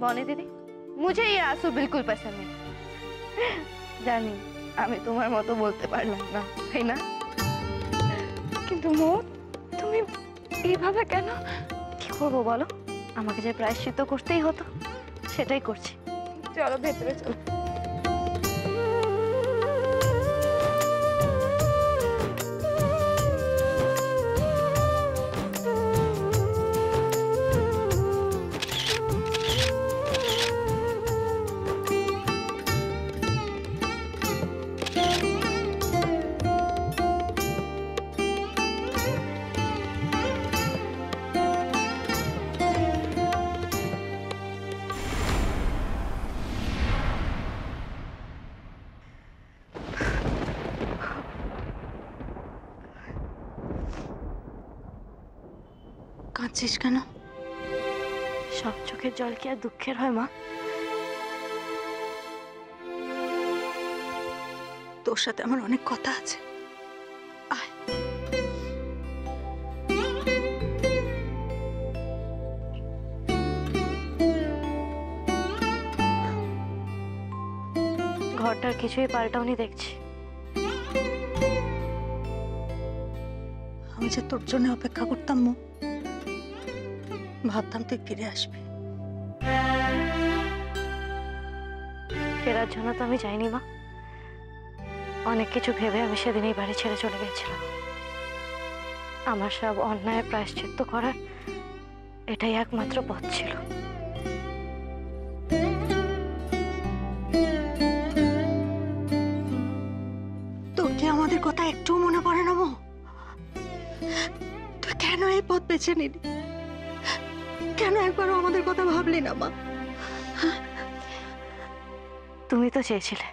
बनी दीदी मुझे ये आंसू बिल्कुल पसंद नहीं। जानी আমি তোমার মতো বলতে পারলাম না, তাই না? কিন্তু মো তুমি এইভাবে কেন? কি করব বলো, আমাকে যে প্রায়শ্চিত্ত করতেই হতো সেটাই করছি। চলো ভেতরে চলো। কাঁদছিস কেন? সব চোখের জল কি আর দুঃখের হয় মা? তোর সাথে আমার অনেক কথা আছে, আয়। ঘরটার কিছুই পাল্টাওনি দেখছি। আমি যে তোর জন্য অপেক্ষা করতাম মো, ভাবতাম তুই ফিরে আসবি। ফেরার জন্য তো আমি যাইনি মা, অনেক কিছু ভেবে আমি সেদিনই বাড়ি ছেড়ে চলে গেছিলাম। আমার সব অন্যায় প্রায়শ্চিত্ত করার এটাই একমাত্র পথ ছিল। তোর কি আমাদের কথা একটু মনে পড়ে না মো? তুই কেন এই পথ বেছে নিলি? কেন একবারও আমাদের কথা ভাবলি না মা? তুমি তো চেয়েছিলে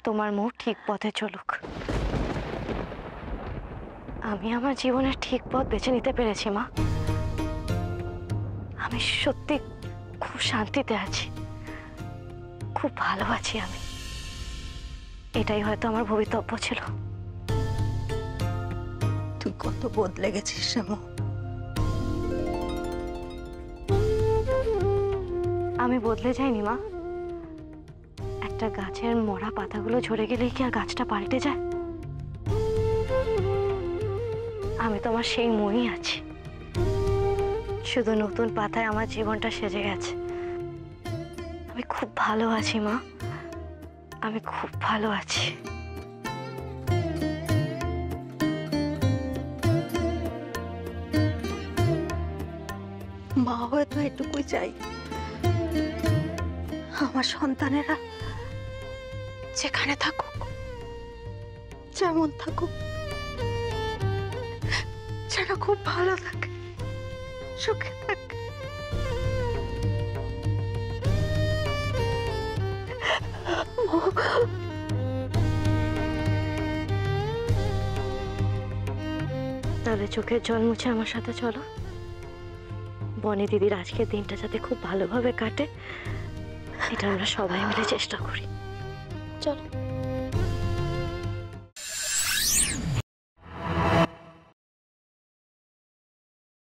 তোমার মুখ ঠিক পথে চলুক। আমি আমার জীবনের ঠিক পথ বেছে নিতে পেরেছি মা। আমি সত্যি খুব শান্তিতে আছি, খুব ভালো আছি আমি। এটাই হয়তো আমার ভবিতব্য ছিল। তুই কত বদলে গেছিস মা। আমি বদলে যাইনি মা। একটা গাছের মরা পাতাগুলো ঝরে গেলেই কি আর গাছটা পাল্টে যায়? আমি তো আমার সেই মই আছি, শুধু নতুন পাতায় আমার জীবনটা সেজে গেছে। আমি খুব ভালো আছি মা, আমি খুব ভালো আছি। মা হয়তো এটুকুই চাই, আমার সন্তানেরা যেখানে থাকুক, যেমন থাকুক, যেন খুব ভালো থাকে, সুখে থাকে। তাহলে চোখের জল মুছে আমার সাথে চলো। বনি দিদির আজকের দিনটা যাতে খুব ভালোভাবে কাটে, এটা আমরা সবাই মিলে চেষ্টা করি। চলো।